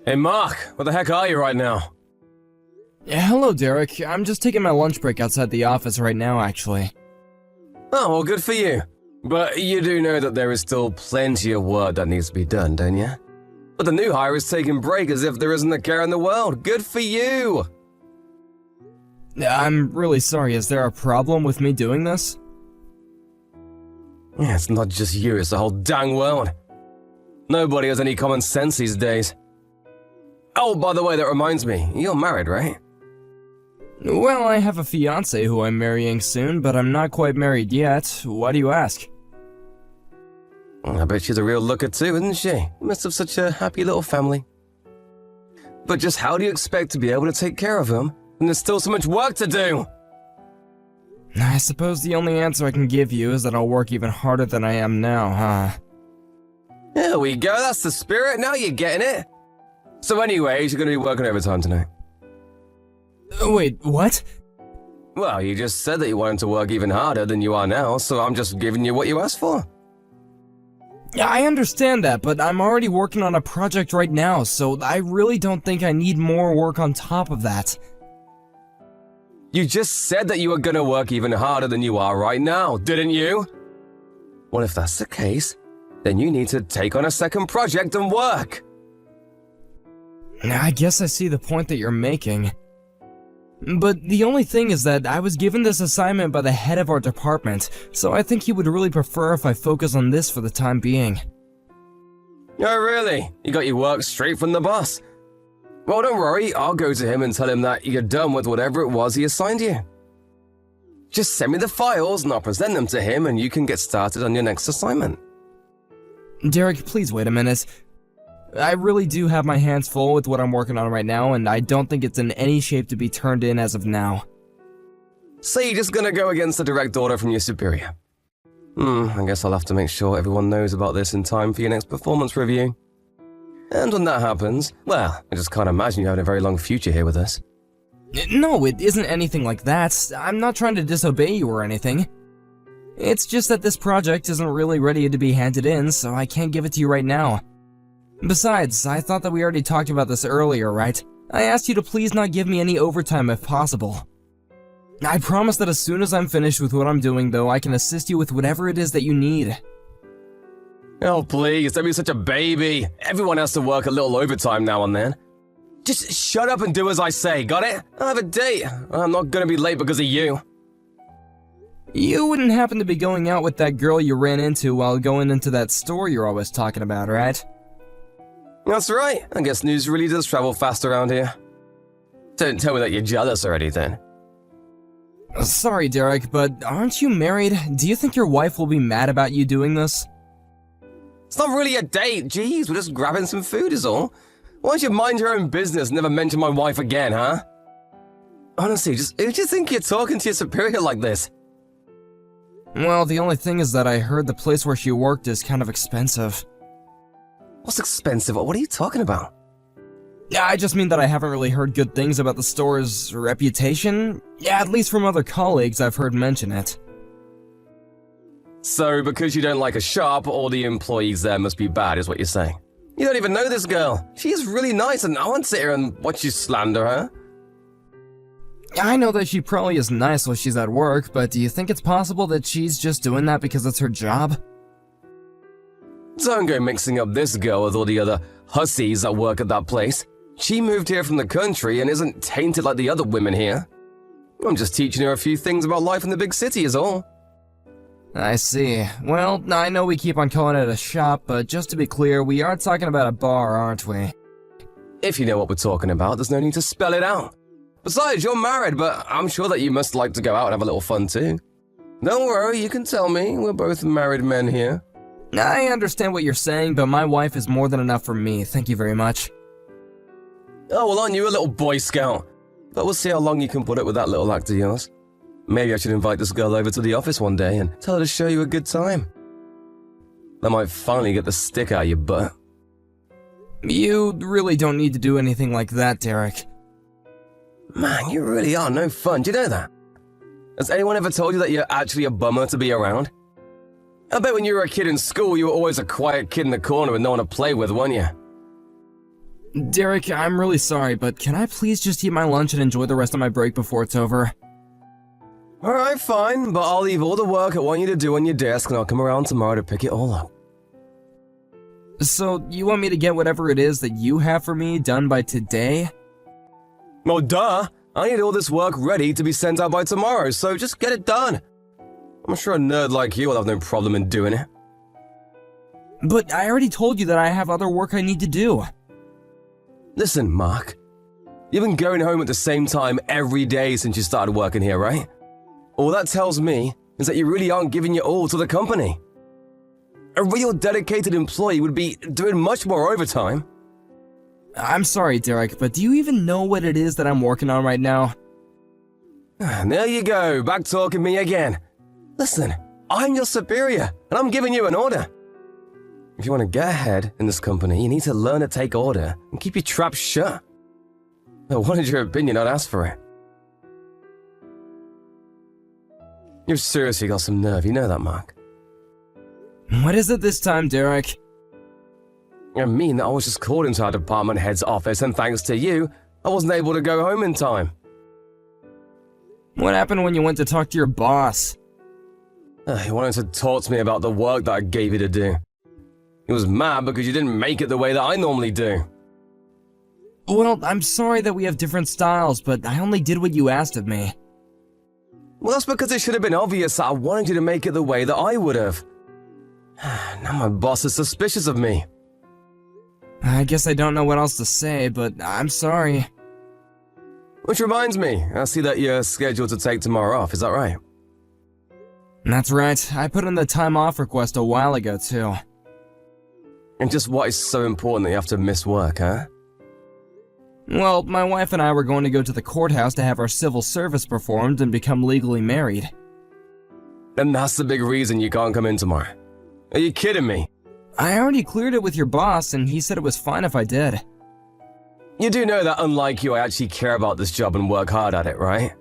Hey Mark, where the heck are you right now? Yeah, hello, Derek. I'm just taking my lunch break outside the office right now, actually. Oh, well, good for you. But you do know that there is still plenty of work that needs to be done, don't you? But the new hire is taking break as if there isn't a care in the world. Good for you! I'm really sorry. Is there a problem with me doing this? Yeah, it's not just you, it's the whole dang world. Nobody has any common sense these days. Oh, by the way, that reminds me, you're married, right? Well, I have a fiancé who I'm marrying soon, but I'm not quite married yet. Why do you ask? I bet she's a real looker too, isn't she? You must have such a happy little family. But just how do you expect to be able to take care of him when there's still so much work to do? I suppose the only answer I can give you is that I'll work even harder than I am now, huh? There we go, that's the spirit, now you're getting it. So anyways, you're going to be working overtime tonight. Wait, what? Well, you just said that you wanted to work even harder than you are now, so I'm just giving you what you asked for. Yeah, I understand that, but I'm already working on a project right now, so I really don't think I need more work on top of that. You just said that you were going to work even harder than you are right now, didn't you? Well, if that's the case, then you need to take on a second project and work. I guess I see the point that you're making. But the only thing is that I was given this assignment by the head of our department, so I think he would really prefer if I focus on this for the time being. Oh, really? You got your work straight from the boss? Well, don't worry, I'll go to him and tell him that you're done with whatever it was he assigned you. Just send me the files and I'll present them to him and you can get started on your next assignment. Derek, please wait a minute. I really do have my hands full with what I'm working on right now, and I don't think it's in any shape to be turned in as of now. So you're just gonna go against the direct order from your superior? I guess I'll have to make sure everyone knows about this in time for your next performance review. And when that happens, well, I just can't imagine you having a very long future here with us. No, it isn't anything like that. I'm not trying to disobey you or anything. It's just that this project isn't really ready to be handed in, so I can't give it to you right now. Besides, I thought that we already talked about this earlier, right? I asked you to please not give me any overtime if possible. I promise that as soon as I'm finished with what I'm doing, though, I can assist you with whatever it is that you need. Oh, please, don't be such a baby. Everyone has to work a little overtime now and then. Just shut up and do as I say, got it? I have a date. I'm not gonna be late because of you. You wouldn't happen to be going out with that girl you ran into while going into that store you're always talking about, right? That's right. I guess news really does travel fast around here. Don't tell me that you're jealous or anything. Sorry, Derek, but aren't you married? Do you think your wife will be mad about you doing this? It's not really a date. Jeez, we're just grabbing some food is all. Why don't you mind your own business and never mention my wife again, huh? Honestly, who do you think you're talking to your superior like this? Well, the only thing is that I heard the place where she worked is kind of expensive. What's expensive? What are you talking about? Yeah, I just mean that I haven't really heard good things about the store's reputation. Yeah, at least from other colleagues I've heard mention it. So, because you don't like a shop, all the employees there must be bad, is what you're saying? You don't even know this girl. She is really nice and I won't sit here and watch you slander her. I know that she probably is nice while she's at work, but do you think it's possible that she's just doing that because it's her job? Don't go mixing up this girl with all the other hussies that work at that place. She moved here from the country and isn't tainted like the other women here. I'm just teaching her a few things about life in the big city is all. I see. Well, I know we keep on calling it a shop, but just to be clear, we are talking about a bar, aren't we? If you know what we're talking about, there's no need to spell it out. Besides, you're married, but I'm sure that you must like to go out and have a little fun too. Don't worry, you can tell me. We're both married men here. I understand what you're saying, but my wife is more than enough for me, thank you very much. Oh, well, aren't you a little Boy Scout? But we'll see how long you can put up with that little act of yours. Maybe I should invite this girl over to the office one day and tell her to show you a good time. That might finally get the stick out of your butt. You really don't need to do anything like that, Derek. Man, you really are no fun, do you know that? Has anyone ever told you that you're actually a bummer to be around? I bet when you were a kid in school, you were always a quiet kid in the corner with no one to play with, weren't you? Derek, I'm really sorry, but can I please just eat my lunch and enjoy the rest of my break before it's over? Alright, fine, but I'll leave all the work I want you to do on your desk and I'll come around tomorrow to pick it all up. So, you want me to get whatever it is that you have for me done by today? Well, duh! I need all this work ready to be sent out by tomorrow, so just get it done. I'm sure a nerd like you will have no problem in doing it. But I already told you that I have other work I need to do. Listen, Mark. You've been going home at the same time every day since you started working here, right? All that tells me is that you really aren't giving your all to the company. A real dedicated employee would be doing much more overtime. I'm sorry, Derek, but do you even know what it is that I'm working on right now? There you go, back talking me again. Listen, I'm your superior, and I'm giving you an order. If you want to get ahead in this company, you need to learn to take order and keep your trap shut. I wanted your opinion, I'd ask for it. You've seriously got some nerve, you know that, Mark. What is it this time, Derek? I mean that I was just called into our department head's office, and thanks to you, I wasn't able to go home in time. What happened when you went to talk to your boss? He wanted to talk to me about the work that I gave you to do. He was mad because you didn't make it the way that I normally do. Well, I'm sorry that we have different styles, but I only did what you asked of me. Well, that's because it should have been obvious that I wanted you to make it the way that I would have. Now my boss is suspicious of me. I guess I don't know what else to say, but I'm sorry. Which reminds me, I see that you're scheduled to take tomorrow off, is that right? That's right, I put in the time off request a while ago too. And just what is so important that you have to miss work, huh? Well, my wife and I were going to go to the courthouse to have our civil service performed and become legally married. And that's the big reason you can't come in tomorrow. Are you kidding me? I already cleared it with your boss, and he said it was fine if I did. You do know that unlike you, I actually care about this job and work hard at it, right?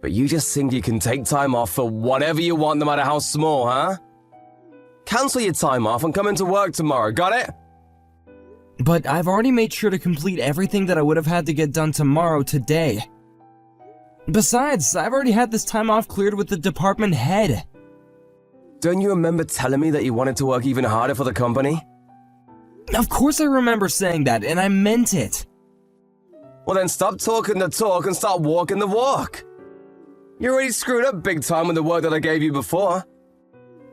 But you just think you can take time off for whatever you want, no matter how small, huh? Cancel your time off and come into work tomorrow, got it? But I've already made sure to complete everything that I would have had to get done tomorrow today. Besides, I've already had this time off cleared with the department head. Don't you remember telling me that you wanted to work even harder for the company? Of course I remember saying that, and I meant it. Well then stop talking the talk and start walking the walk. You already screwed up big time with the work that I gave you before.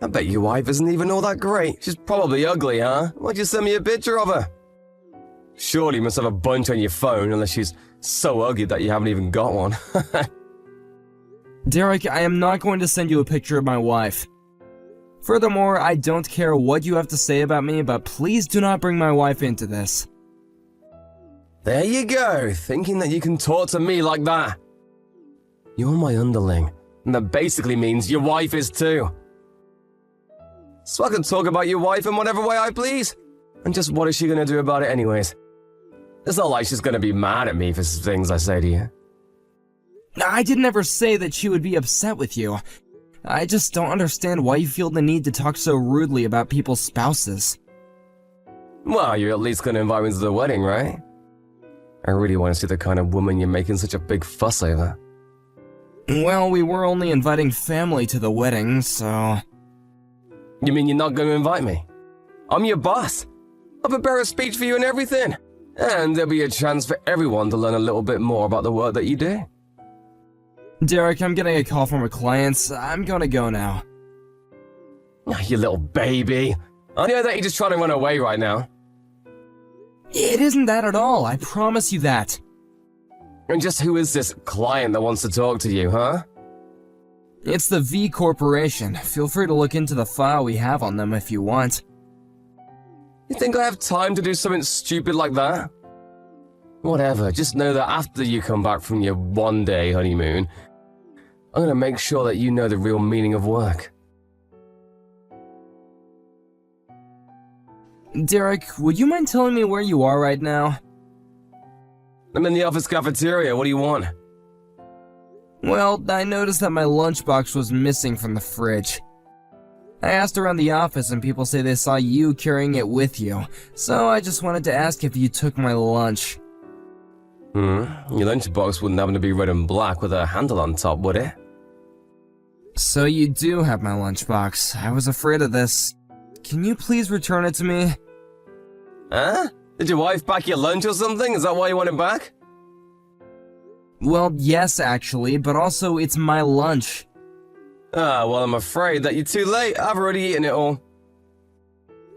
I bet your wife isn't even all that great. She's probably ugly, huh? Why'd you send me a picture of her? Surely you must have a bunch on your phone, unless she's so ugly that you haven't even got one. Derek, I am not going to send you a picture of my wife. Furthermore, I don't care what you have to say about me, but please do not bring my wife into this. There you go, thinking that you can talk to me like that. You're my underling, and that basically means your wife is too. So I can talk about your wife in whatever way I please. And just what is she gonna do about it anyways? It's not like she's gonna be mad at me for things I say to you. I didn't ever say that she would be upset with you. I just don't understand why you feel the need to talk so rudely about people's spouses. Well, you're at least gonna invite me to the wedding, right? I really want to see the kind of woman you're making such a big fuss over. Well, we were only inviting family to the wedding, so... You mean you're not gonna invite me? I'm your boss. I'll prepare a speech for you and everything. And there'll be a chance for everyone to learn a little bit more about the work that you do. Derek, I'm getting a call from a client. I'm gonna go now. You little baby. I know that you're just trying to run away right now. It isn't that at all, I promise you that. And just who is this client that wants to talk to you, huh? It's the V Corporation. Feel free to look into the file we have on them if you want. You think I have time to do something stupid like that? Whatever, just know that after you come back from your one-day honeymoon, I'm gonna make sure that you know the real meaning of work. Derek, would you mind telling me where you are right now? I'm in the office cafeteria, what do you want? Well, I noticed that my lunchbox was missing from the fridge. I asked around the office and people say they saw you carrying it with you, so I just wanted to ask if you took my lunch. Your lunchbox wouldn't happen to be red and black with a handle on top, would it? So you do have my lunchbox. I was afraid of this. Can you please return it to me? Huh? Did your wife pack your lunch or something? Is that why you want it back? Well, yes actually, but also it's my lunch. Well, I'm afraid that you're too late. I've already eaten it all.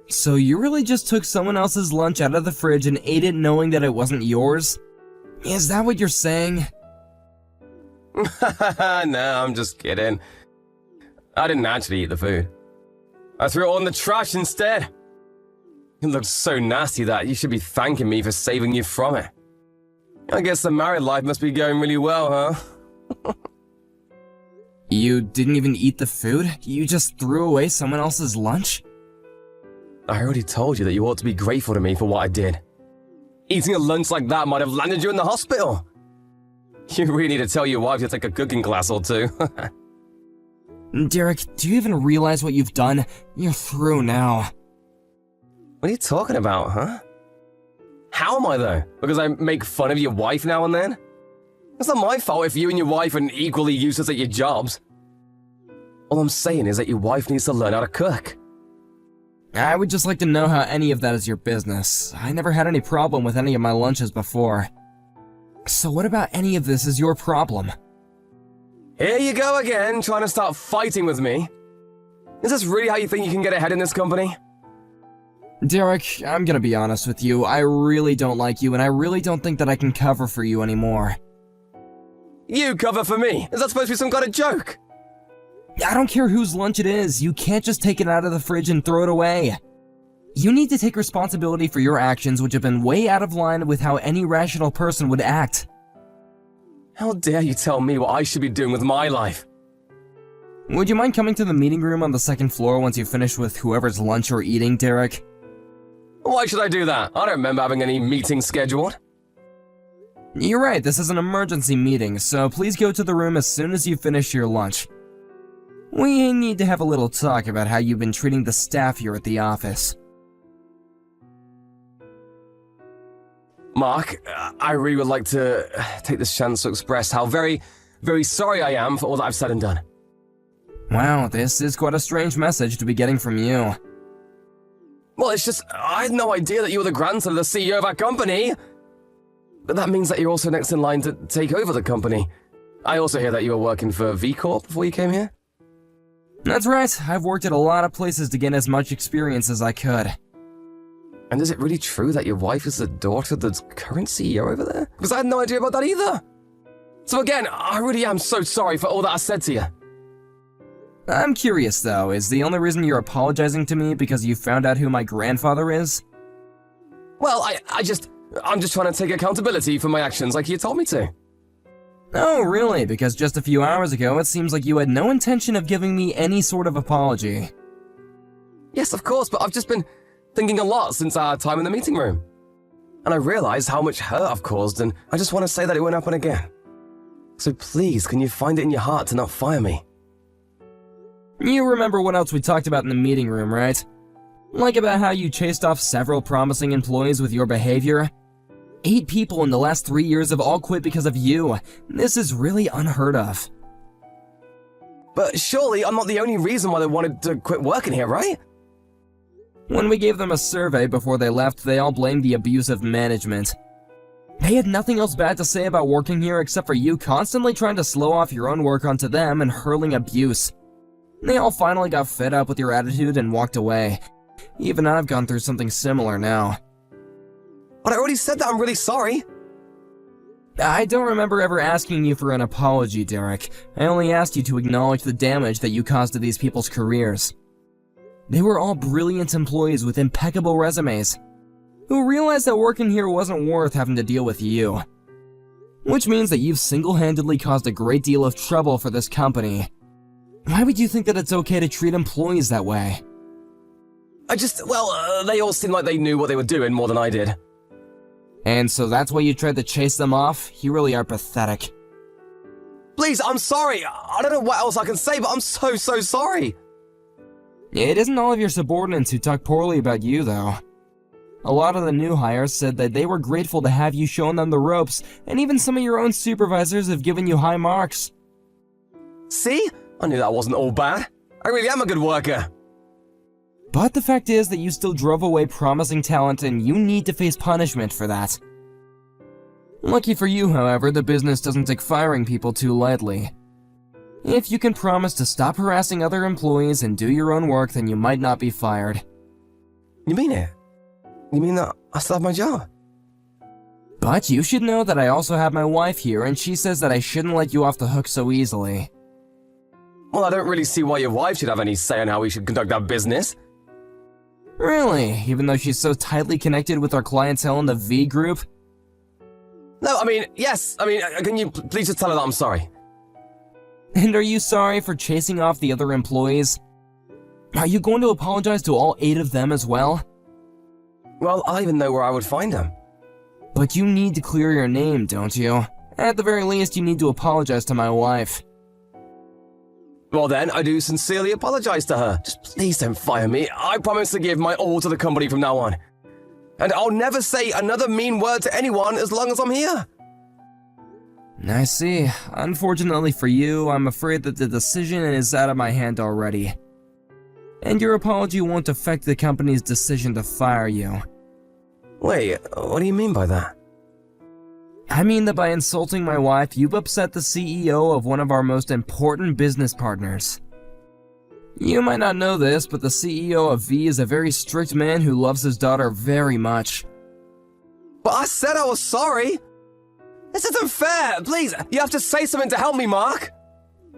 So you really just took someone else's lunch out of the fridge and ate it knowing that it wasn't yours? Is that what you're saying? No, I'm just kidding. I didn't actually eat the food. I threw it all in the trash instead. It looks so nasty that you should be thanking me for saving you from it. I guess the married life must be going really well, huh? You didn't even eat the food? You just threw away someone else's lunch? I already told you that you ought to be grateful to me for what I did. Eating a lunch like that might have landed you in the hospital. You really need to tell your wife to take a cooking class or two. Derek, do you even realize what you've done? You're through now. What are you talking about, huh? How am I, though? Because I make fun of your wife now and then? It's not my fault if you and your wife are equally useless at your jobs. All I'm saying is that your wife needs to learn how to cook. I would just like to know how any of that is your business. I never had any problem with any of my lunches before. So what about any of this is your problem? Here you go again, trying to start fighting with me. Is this really how you think you can get ahead in this company? Derek, I'm gonna be honest with you. I really don't like you, and I really don't think that I can cover for you anymore. You cover for me? Is that supposed to be some kind of joke? I don't care whose lunch it is. You can't just take it out of the fridge and throw it away. You need to take responsibility for your actions, which have been way out of line with how any rational person would act. How dare you tell me what I should be doing with my life? Would you mind coming to the meeting room on the second floor once you finish with whoever's lunch you're eating, Derek? Why should I do that? I don't remember having any meetings scheduled. You're right, this is an emergency meeting, so please go to the room as soon as you finish your lunch. We need to have a little talk about how you've been treating the staff here at the office. Mark, I really would like to take this chance to express how very, very sorry I am for all that I've said and done. Wow, this is quite a strange message to be getting from you. Well, it's just, I had no idea that you were the grandson of the CEO of our company. But that means that you're also next in line to take over the company. I also hear that you were working for V Corp before you came here. That's right, I've worked at a lot of places to gain as much experience as I could. And is it really true that your wife is the daughter of the current CEO over there? Because I had no idea about that either. So again, I really am so sorry for all that I said to you. I'm curious though, is the only reason you're apologizing to me because you found out who my grandfather is? Well, I'm just trying to take accountability for my actions like you told me to. Oh, really? Because just a few hours ago, it seems like you had no intention of giving me any sort of apology. Yes, of course, but I've just been thinking a lot since our time in the meeting room. And I realized how much hurt I've caused, and I just want to say that it won't happen again. So please, can you find it in your heart to not fire me? You remember what else we talked about in the meeting room, right? Like about how you chased off several promising employees with your behavior? 8 people in the last 3 years have all quit because of you. This is really unheard of. But surely I'm not the only reason why they wanted to quit working here, right? When we gave them a survey before they left, they all blamed the abusive management. They had nothing else bad to say about working here except for you constantly trying to slow off your own work onto them and hurling abuse. They all finally got fed up with your attitude and walked away. Even I've gone through something similar now. But I already said that I'm really sorry. I don't remember ever asking you for an apology, Derek. I only asked you to acknowledge the damage that you caused to these people's careers. They were all brilliant employees with impeccable resumes, who realized that working here wasn't worth having to deal with you. Which means that you've single-handedly caused a great deal of trouble for this company. Why would you think that it's okay to treat employees that way? They all seemed like they knew what they were doing more than I did. And so that's why you tried to chase them off? You really are pathetic. Please, I'm sorry. I don't know what else I can say, but I'm so sorry. It isn't all of your subordinates who talk poorly about you, though. A lot of the new hires said that they were grateful to have you shown them the ropes, and even some of your own supervisors have given you high marks. See? I knew that wasn't all bad. I really am a good worker. But the fact is that you still drove away promising talent, and you need to face punishment for that. Lucky for you, however, the business doesn't take firing people too lightly. If you can promise to stop harassing other employees and do your own work, then you might not be fired. You mean it? You mean that I still have my job? But you should know that I also have my wife here, and she says that I shouldn't let you off the hook so easily. Well, I don't really see why your wife should have any say in how we should conduct our business. Really? Even though she's so tightly connected with our clientele in the V group? No, I mean, yes. I mean, can you please just tell her that I'm sorry? And are you sorry for chasing off the other employees? Are you going to apologize to all 8 of them as well? Well, I don't even know where I would find them. But you need to clear your name, don't you? At the very least, you need to apologize to my wife. Well then, I do sincerely apologize to her. Just please don't fire me. I promise to give my all to the company from now on. And I'll never say another mean word to anyone as long as I'm here. I see. Unfortunately for you, I'm afraid that the decision is out of my hand already. And your apology won't affect the company's decision to fire you. Wait, what do you mean by that? I mean that by insulting my wife, you've upset the CEO of one of our most important business partners. You might not know this, but the CEO of V is a very strict man who loves his daughter very much. But I said I was sorry. This isn't fair. Please, you have to say something to help me, Mark.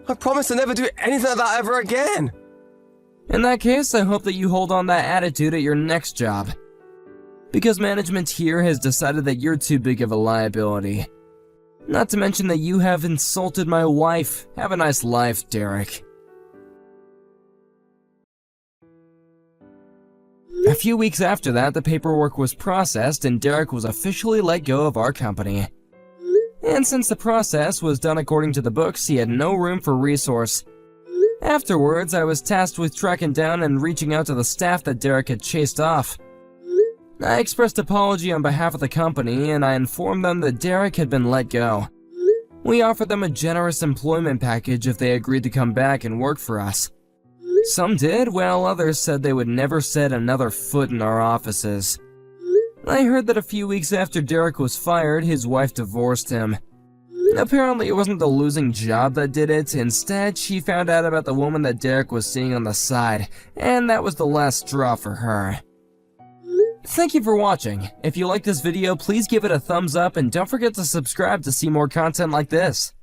I promise to never do anything like that ever again. In that case, I hope that you hold on that attitude at your next job. Because management here has decided that you're too big of a liability. Not to mention that you have insulted my wife. Have a nice life, Derek. A few weeks after that, the paperwork was processed and Derek was officially let go of our company. And since the process was done according to the books, he had no room for resource. Afterwards, I was tasked with tracking down and reaching out to the staff that Derek had chased off. I expressed apology on behalf of the company, and I informed them that Derek had been let go. We offered them a generous employment package if they agreed to come back and work for us. Some did, while others said they would never set another foot in our offices. I heard that a few weeks after Derek was fired, his wife divorced him. Apparently it wasn't the losing job that did it. Instead, she found out about the woman that Derek was seeing on the side, and that was the last straw for her. Thank you for watching. If you like this video, please give it a thumbs up and don't forget to subscribe to see more content like this.